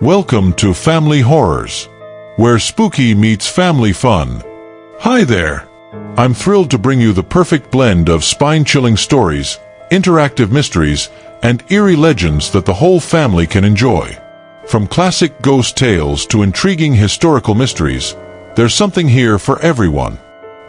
Welcome to Family Horrors, where spooky meets family fun. Hi there! I'm thrilled to bring you the perfect blend of spine-chilling stories, interactive mysteries, and eerie legends that the whole family can enjoy. From classic ghost tales to intriguing historical mysteries, there's something here for everyone.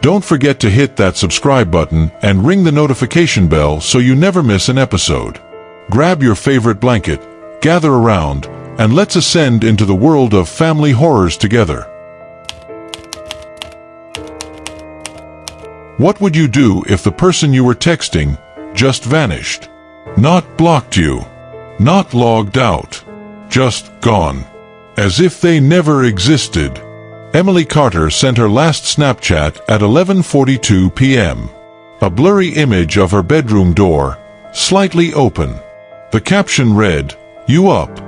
Don't forget to hit that subscribe button and ring the notification bell so you never miss an episode. Grab your favorite blanket, gather around, and let's ascend into the world of family horrors together. What would you do if the person you were texting just vanished? Not blocked you, not logged out, just gone, as if they never existed. Emily Carter sent her last Snapchat at 11:42 p.m. A blurry image of her bedroom door, slightly open. The caption read, "You up?"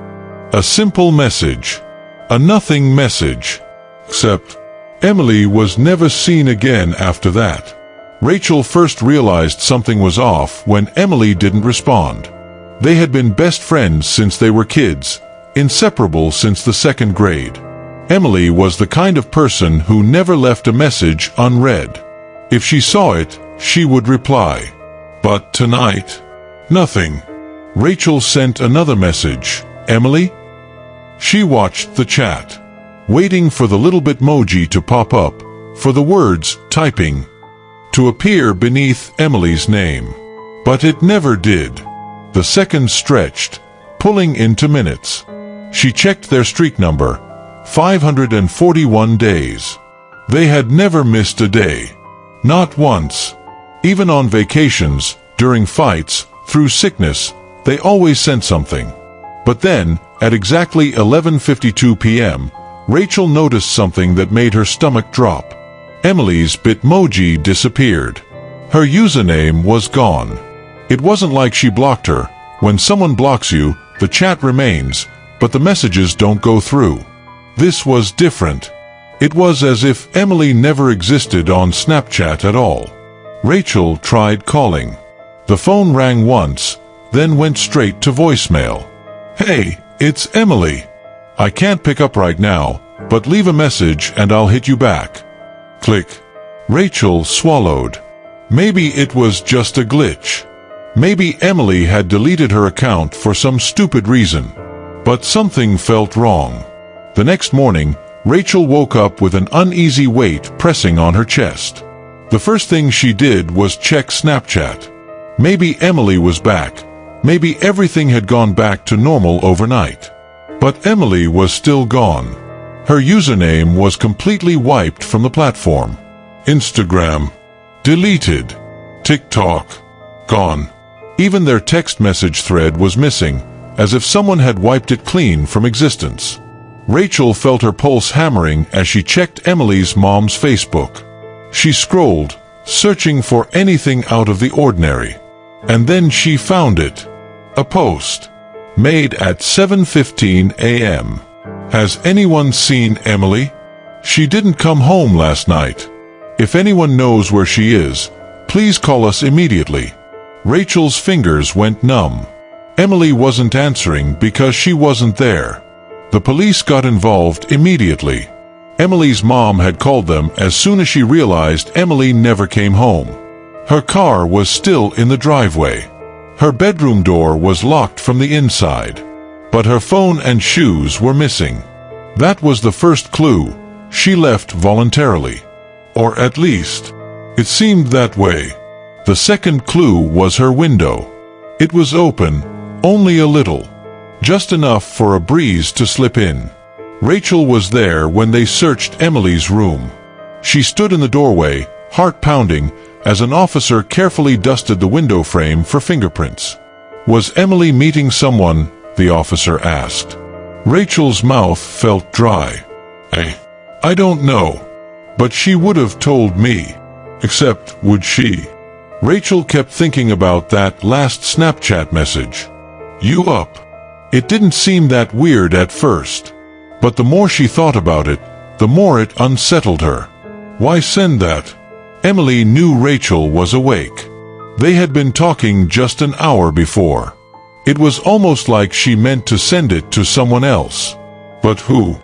A simple message. A nothing message. Except, Emily was never seen again after that. Rachel first realized something was off when Emily didn't respond. They had been best friends since they were kids, inseparable since the second grade. Emily was the kind of person who never left a message unread. If she saw it, she would reply. But tonight, nothing. Rachel sent another message. Emily? She watched the chat, waiting for the little bitmoji to pop up, for the words, typing, to appear beneath Emily's name. But it never did. The seconds stretched, pulling into minutes. She checked their streak number, 541 days. They had never missed a day. Not once. Even on vacations, during fights, through sickness, they always sent something. But then, at exactly 11:52 p.m., Rachel noticed something that made her stomach drop. Emily's Bitmoji disappeared. Her username was gone. It wasn't like she blocked her. When someone blocks you, the chat remains, but the messages don't go through. This was different. It was as if Emily never existed on Snapchat at all. Rachel tried calling. The phone rang once, then went straight to voicemail. "Hey, it's Emily. I can't pick up right now, but leave a message and I'll hit you back." Click. Rachel swallowed. Maybe it was just a glitch. Maybe Emily had deleted her account for some stupid reason. But something felt wrong. The next morning, Rachel woke up with an uneasy weight pressing on her chest. The first thing she did was check Snapchat. Maybe Emily was back. Maybe everything had gone back to normal overnight. But Emily was still gone. Her username was completely wiped from the platform. Instagram, deleted. TikTok, gone. Even their text message thread was missing, as if someone had wiped it clean from existence. Rachel felt her pulse hammering as she checked Emily's mom's Facebook. She scrolled, searching for anything out of the ordinary. And then she found it. A post. Made at 7:15 a.m. Has anyone seen Emily? She didn't come home last night. If anyone knows where she is, please call us immediately. Rachel's fingers went numb. Emily wasn't answering because she wasn't there. The police got involved immediately. Emily's mom had called them as soon as she realized Emily never came home. Her car was still in the driveway. Her bedroom door was locked from the inside. But her phone and shoes were missing. That was the first clue. She left voluntarily. Or at least, it seemed that way. The second clue was her window. It was open, only a little. Just enough for a breeze to slip in. Rachel was there when they searched Emily's room. She stood in the doorway, heart pounding, as an officer carefully dusted the window frame for fingerprints. Was Emily meeting someone? The officer asked. Rachel's mouth felt dry. I don't know. But she would have told me. Except, would she? Rachel kept thinking about that last Snapchat message. "You up?" It didn't seem that weird at first. But the more she thought about it, the more it unsettled her. Why send that? Emily knew Rachel was awake. They had been talking just an hour before. It was almost like she meant to send it to someone else. But who?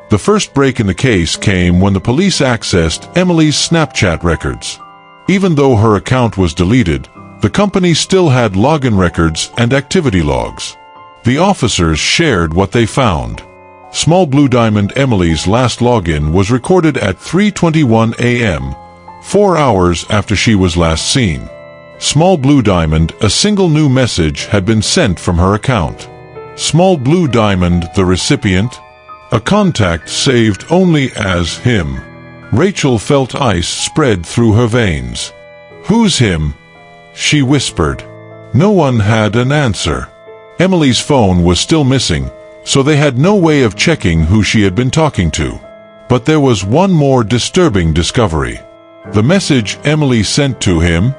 The first break in the case came when the police accessed Emily's Snapchat records. Even though her account was deleted, the company still had login records and activity logs. The officers shared what they found. Small Blue Diamond Emily's last login was recorded at 3:21 a.m., 4 hours after she was last seen. Small Blue Diamond, a single new message had been sent from her account. Small Blue Diamond, the recipient? A contact saved only as him. Rachel felt ice spread through her veins. Who's him? She whispered. No one had an answer. Emily's phone was still missing, so they had no way of checking who she had been talking to. But there was one more disturbing discovery. The message Emily sent to him: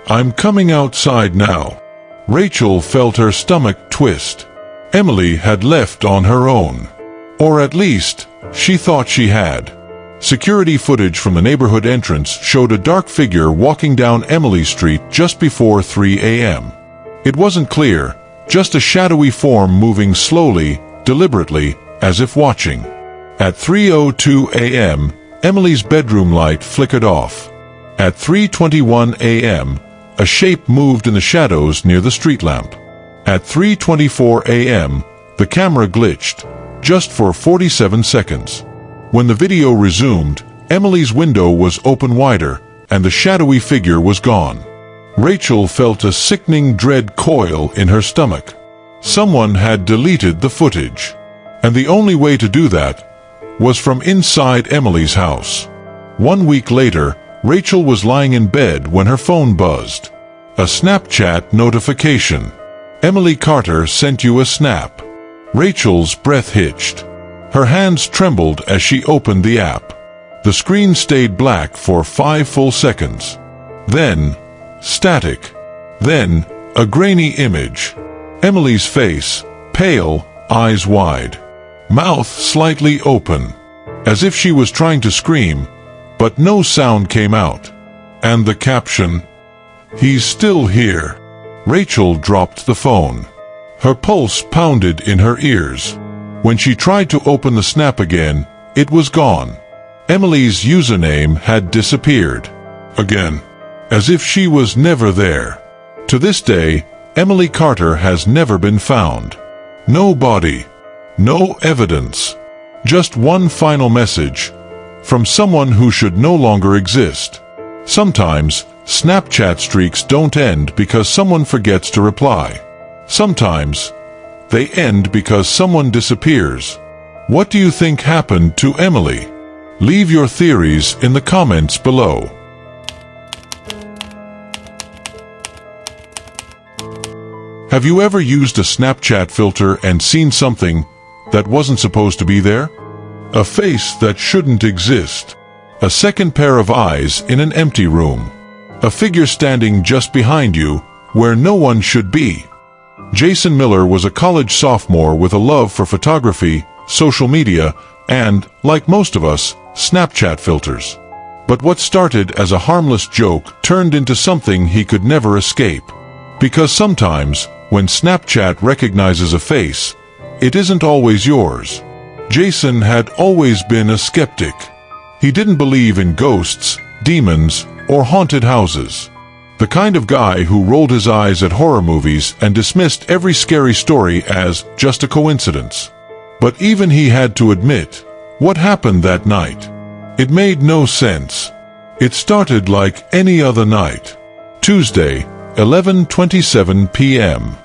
"I'm coming outside now." Rachel felt her stomach twist. Emily had left on her own. Or at least, she thought she had. Security footage from the neighborhood entrance showed a dark figure walking down Emily Street just before 3 a.m. It wasn't clear, just a shadowy form moving slowly, deliberately, as if watching. At 3:02 a.m., Emily's bedroom light flickered off. At 3:21 a.m., a shape moved in the shadows near the street lamp. At 3:24 a.m., the camera glitched, just for 47 seconds. When the video resumed, Emily's window was open wider, and the shadowy figure was gone. Rachel felt a sickening dread coil in her stomach. Someone had deleted the footage. And the only way to do that was from inside Emily's house. 1 week later, Rachel was lying in bed when her phone buzzed. A Snapchat notification. "Emily Carter sent you a snap." Rachel's breath hitched. Her hands trembled as she opened the app. The screen stayed black for 5 full seconds. Then, static. Then, a grainy image. Emily's face, pale, eyes wide. Mouth slightly open, as if she was trying to scream, but no sound came out. And the caption, "He's still here." Rachel dropped the phone. Her pulse pounded in her ears. When she tried to open the snap again, it was gone. Emily's username had disappeared. Again, as if she was never there. To this day, Emily Carter has never been found. No body. No evidence. Just one final message from someone who should no longer exist. Sometimes, Snapchat streaks don't end because someone forgets to reply. Sometimes, they end because someone disappears. What do you think happened to Emily? Leave your theories in the comments below. Have you ever used a Snapchat filter and seen something that wasn't supposed to be there? A face that shouldn't exist. A second pair of eyes in an empty room. A figure standing just behind you where no one should be. Jason Miller was a college sophomore with a love for photography, social media, and, like most of us, Snapchat filters. But what started as a harmless joke turned into something he could never escape. Because sometimes, when Snapchat recognizes a face, it isn't always yours. Jason had always been a skeptic. He didn't believe in ghosts, demons, or haunted houses. The kind of guy who rolled his eyes at horror movies and dismissed every scary story as just a coincidence. But even he had to admit, what happened that night? It made no sense. It started like any other night. Tuesday, 11:27 p.m.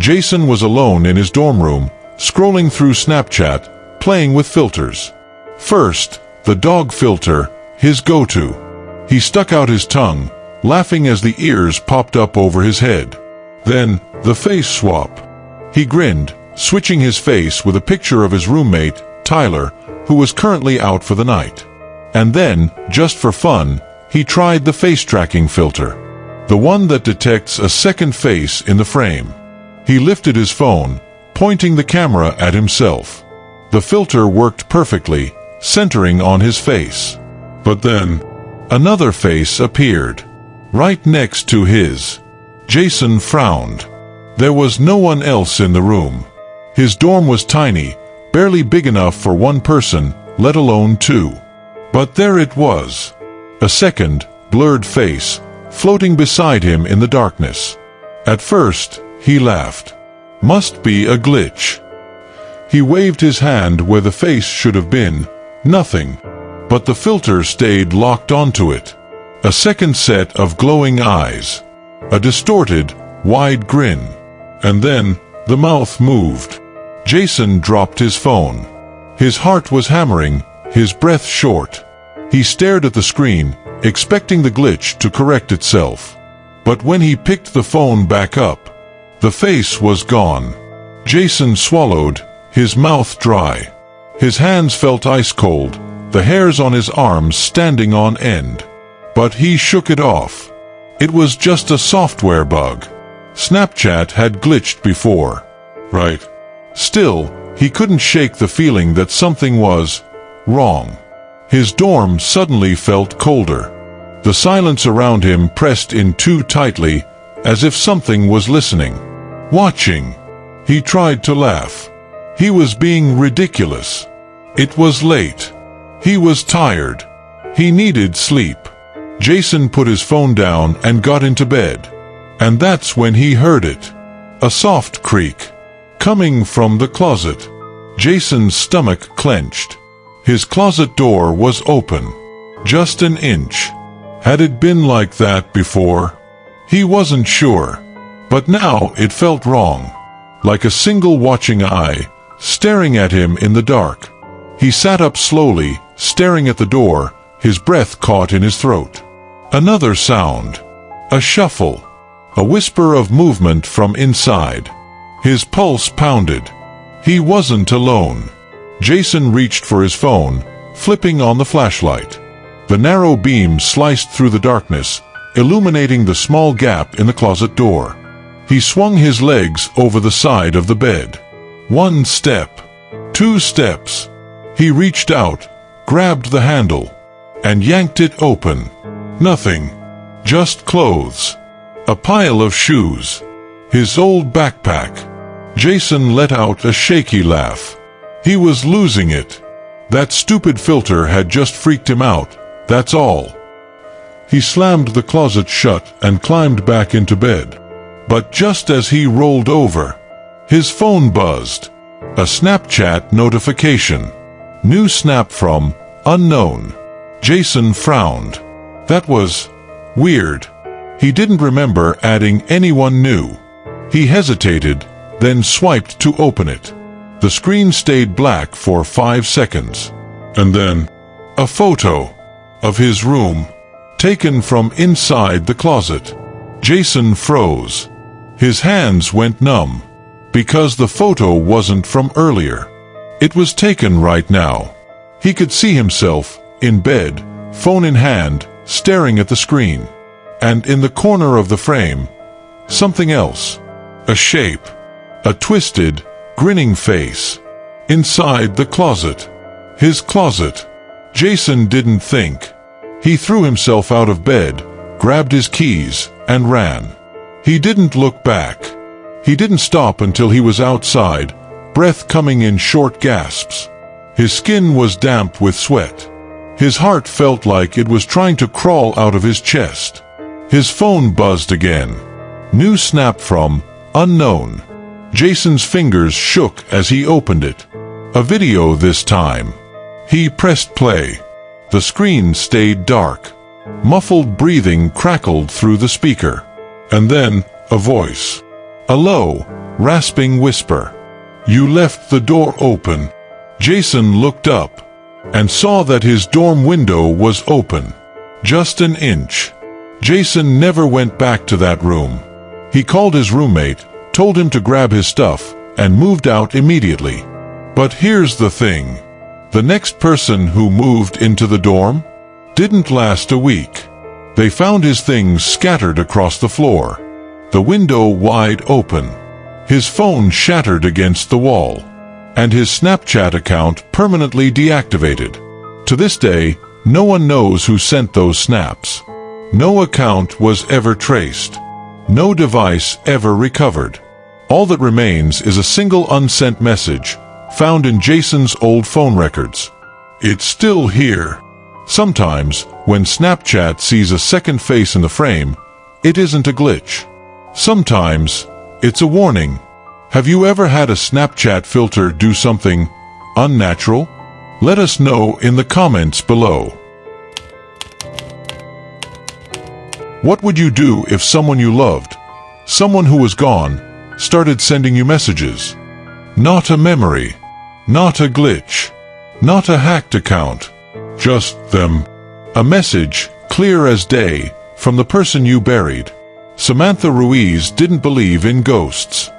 Jason was alone in his dorm room, scrolling through Snapchat, playing with filters. First, the dog filter, his go-to. He stuck out his tongue, laughing as the ears popped up over his head. Then, the face swap. He grinned, switching his face with a picture of his roommate, Tyler, who was currently out for the night. And then, just for fun, he tried the face tracking filter. The one that detects a second face in the frame. He lifted his phone, pointing the camera at himself. The filter worked perfectly, centering on his face. But then, another face appeared, right next to his. Jason frowned. There was no one else in the room. His dorm was tiny, barely big enough for one person, let alone two. But there it was. A second, blurred face, floating beside him in the darkness. At first, he laughed. Must be a glitch. He waved his hand where the face should have been. Nothing. But the filter stayed locked onto it. A second set of glowing eyes. A distorted, wide grin. And then, the mouth moved. Jason dropped his phone. His heart was hammering, his breath short. He stared at the screen, expecting the glitch to correct itself. But when he picked the phone back up, the face was gone. Jason swallowed, his mouth dry. His hands felt ice cold, the hairs on his arms standing on end. But he shook it off. It was just a software bug. Snapchat had glitched before. Right. Still, he couldn't shake the feeling that something was wrong. His dorm suddenly felt colder. The silence around him pressed in too tightly, as if something was listening. Watching. He tried to laugh. He was being ridiculous. It was late. He was tired. He needed sleep. Jason put his phone down and got into bed. And that's when he heard it. A soft creak. Coming from the closet. Jason's stomach clenched. His closet door was open. Just an inch. Had it been like that before? He wasn't sure. But now it felt wrong. Like a single watching eye, staring at him in the dark. He sat up slowly, staring at the door, his breath caught in his throat. Another sound. A shuffle. A whisper of movement from inside. His pulse pounded. He wasn't alone. Jason reached for his phone, flipping on the flashlight. The narrow beam sliced through the darkness, illuminating the small gap in the closet door. He swung his legs over the side of the bed. 1 step. 2 steps. He reached out, grabbed the handle, and yanked it open. Nothing. Just clothes. A pile of shoes. His old backpack. Jason let out a shaky laugh. He was losing it. That stupid filter had just freaked him out, that's all. He slammed the closet shut and climbed back into bed. But just as he rolled over, his phone buzzed. A Snapchat notification. New snap from unknown. Jason frowned. That was weird. He didn't remember adding anyone new. He hesitated, then swiped to open it. The screen stayed black for 5 seconds. And then, a photo of his room, taken from inside the closet. Jason froze. His hands went numb, because the photo wasn't from earlier. It was taken right now. He could see himself, in bed, phone in hand, staring at the screen. And in the corner of the frame, something else. A shape. A twisted, grinning face. Inside the closet. His closet. Jason didn't think. He threw himself out of bed, grabbed his keys, and ran. He didn't look back. He didn't stop until he was outside, breath coming in short gasps. His skin was damp with sweat. His heart felt like it was trying to crawl out of his chest. His phone buzzed again. New snap from unknown. Jason's fingers shook as he opened it. A video this time. He pressed play. The screen stayed dark. Muffled breathing crackled through the speaker. And then, a voice. A low, rasping whisper. You left the door open. Jason looked up, and saw that his dorm window was open. Just an inch. Jason never went back to that room. He called his roommate, told him to grab his stuff, and moved out immediately. But here's the thing. The next person who moved into the dorm didn't last a week. They found his things scattered across the floor, the window wide open, his phone shattered against the wall, and his Snapchat account permanently deactivated. To this day, no one knows who sent those snaps. No account was ever traced. No device ever recovered. All that remains is a single unsent message, found in Jason's old phone records. It's still here. Sometimes, when Snapchat sees a second face in the frame, it isn't a glitch. Sometimes, it's a warning. Have you ever had a Snapchat filter do something unnatural? Let us know in the comments below. What would you do if someone you loved, someone who was gone, started sending you messages? Not a memory, not a glitch, not a hacked account, just them. A message, clear as day, from the person you buried. Samantha Ruiz didn't believe in ghosts.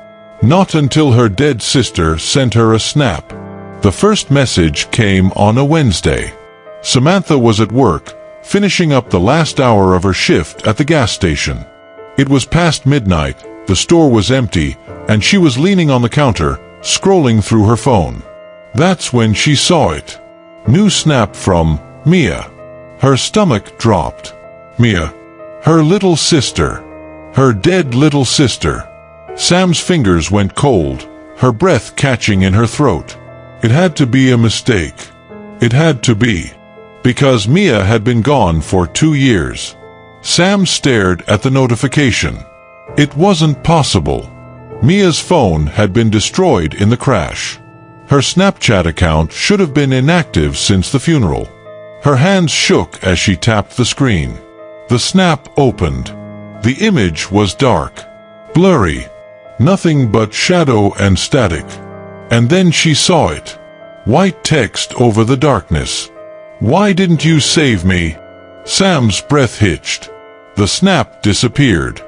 Not until her dead sister sent her a snap. The first message came on a Wednesday. Samantha was at work, finishing up the last hour of her shift at the gas station. It was past midnight, the store was empty, and she was leaning on the counter, scrolling through her phone. That's when she saw it. New snap from Mia. Her stomach dropped. Mia. Her little sister. Her dead little sister. Sam's fingers went cold, her breath catching in her throat. It had to be a mistake. It had to be. Because Mia had been gone for 2 years. Sam stared at the notification. It wasn't possible. Mia's phone had been destroyed in the crash. Her Snapchat account should have been inactive since the funeral. Her hands shook as she tapped the screen. The snap opened. The image was dark, blurry, nothing but shadow and static. And then she saw it. White text over the darkness. Why didn't you save me? Sam's breath hitched. The snap disappeared.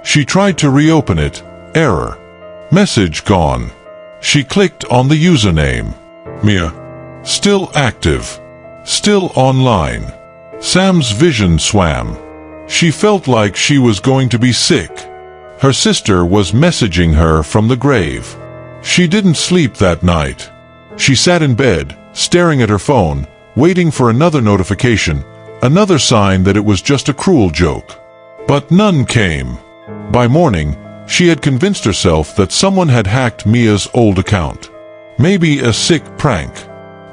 She tried to reopen it. Error. Message gone. She clicked on the username. Mia. Still active. Still online. Sam's vision swam. She felt like she was going to be sick. Her sister was messaging her from the grave. She didn't sleep that night. She sat in bed, staring at her phone, waiting for another notification, another sign that it was just a cruel joke. But none came. By morning, she had convinced herself that someone had hacked Mia's old account. Maybe a sick prank.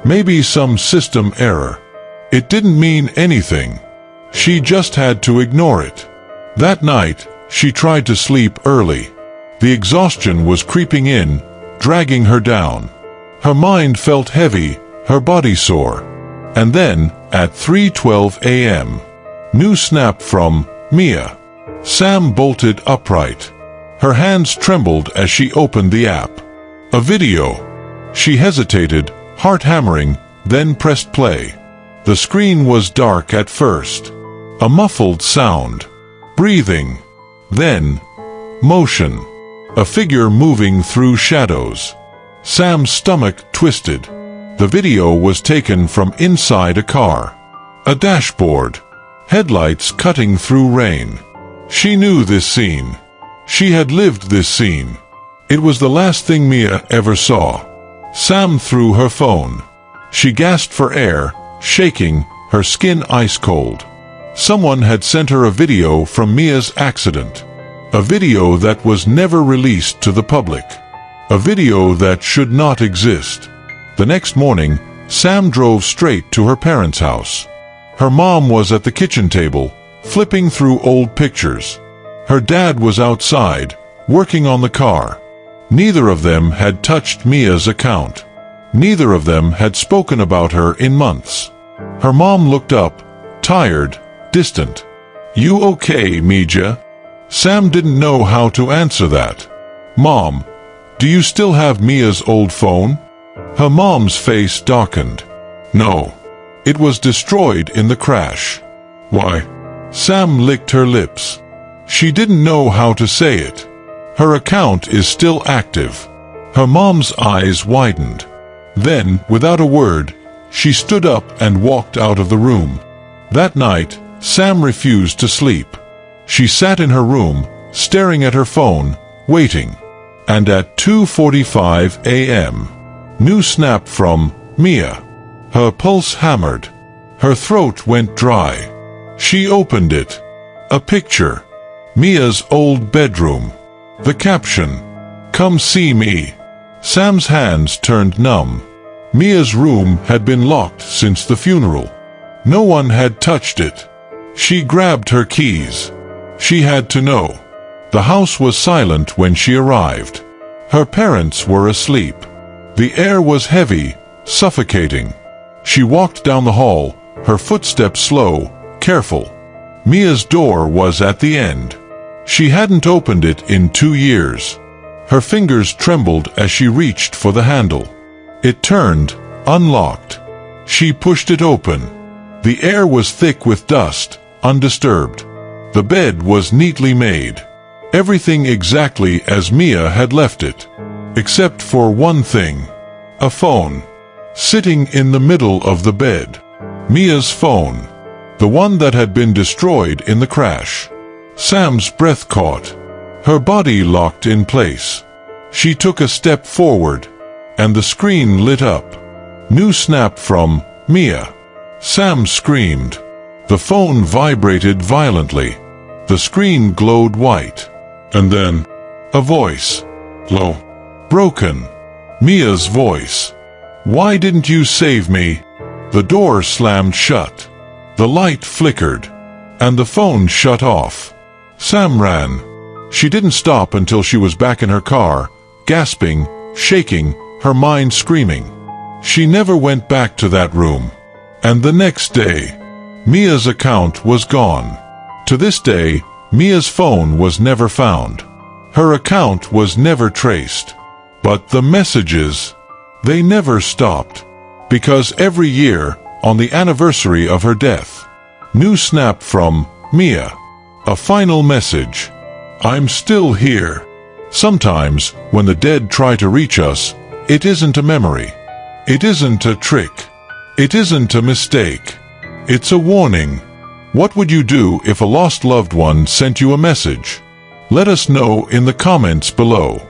Maybe some system error. It didn't mean anything. She just had to ignore it. That night, she tried to sleep early. The exhaustion was creeping in, dragging her down. Her mind felt heavy, her body sore. And then, at 3:12 a.m., new snap from Mia. Sam bolted upright. Her hands trembled as she opened the app. A video. She hesitated, heart hammering, then pressed play. The screen was dark at first. A muffled sound. Breathing. Then, motion. A figure moving through shadows. Sam's stomach twisted. The video was taken from inside a car. A dashboard. Headlights cutting through rain. She knew this scene. She had lived this scene. It was the last thing Mia ever saw. Sam threw her phone. She gasped for air, shaking, her skin ice cold. Someone had sent her a video from Mia's accident. A video that was never released to the public. A video that should not exist. The next morning, Sam drove straight to her parents' house. Her mom was at the kitchen table, flipping through old pictures. Her dad was outside, working on the car. Neither of them had touched Mia's account. Neither of them had spoken about her in months. Her mom looked up, tired, distant. "You okay, Mija?" Sam didn't know how to answer that. "Mom, do you still have Mia's old phone?" Her mom's face darkened. "No. It was destroyed in the crash." "Why?" Sam licked her lips. She didn't know how to say it. "Her account is still active." Her mom's eyes widened. Then, without a word, she stood up and walked out of the room. That night, Sam refused to sleep. She sat in her room, staring at her phone, waiting. And at 2:45 a.m., new snap from Mia. Her pulse hammered. Her throat went dry. She opened it. A picture. Mia's old bedroom. The caption, "Come see me." Sam's hands turned numb. Mia's room had been locked since the funeral. No one had touched it. She grabbed her keys. She had to know. The house was silent when she arrived. Her parents were asleep. The air was heavy, suffocating. She walked down the hall, her footsteps slow, careful. Mia's door was at the end. She hadn't opened it in 2 years. Her fingers trembled as she reached for the handle. It turned, unlocked. She pushed it open. The air was thick with dust, undisturbed. The bed was neatly made. Everything exactly as Mia had left it. Except for one thing. A phone. Sitting in the middle of the bed. Mia's phone. The one that had been destroyed in the crash. Sam's breath caught. Her body locked in place. She took a step forward, and the screen lit up. New snap from Mia. Sam screamed. The phone vibrated violently. The screen glowed white. And then, a voice. Low. Broken. Mia's voice. "Why didn't you save me?" The door slammed shut. The light flickered. And the phone shut off. Sam ran. She didn't stop until she was back in her car, gasping, shaking, her mind screaming. She never went back to that room. And the next day, Mia's account was gone. To this day, Mia's phone was never found. Her account was never traced. But the messages, they never stopped. Because every year, on the anniversary of her death, new snap from Mia. A final message. "I'm still here." Sometimes, when the dead try to reach us, it isn't a memory. It isn't a trick. It isn't a mistake. It's a warning. What would you do if a lost loved one sent you a message? Let us know in the comments below.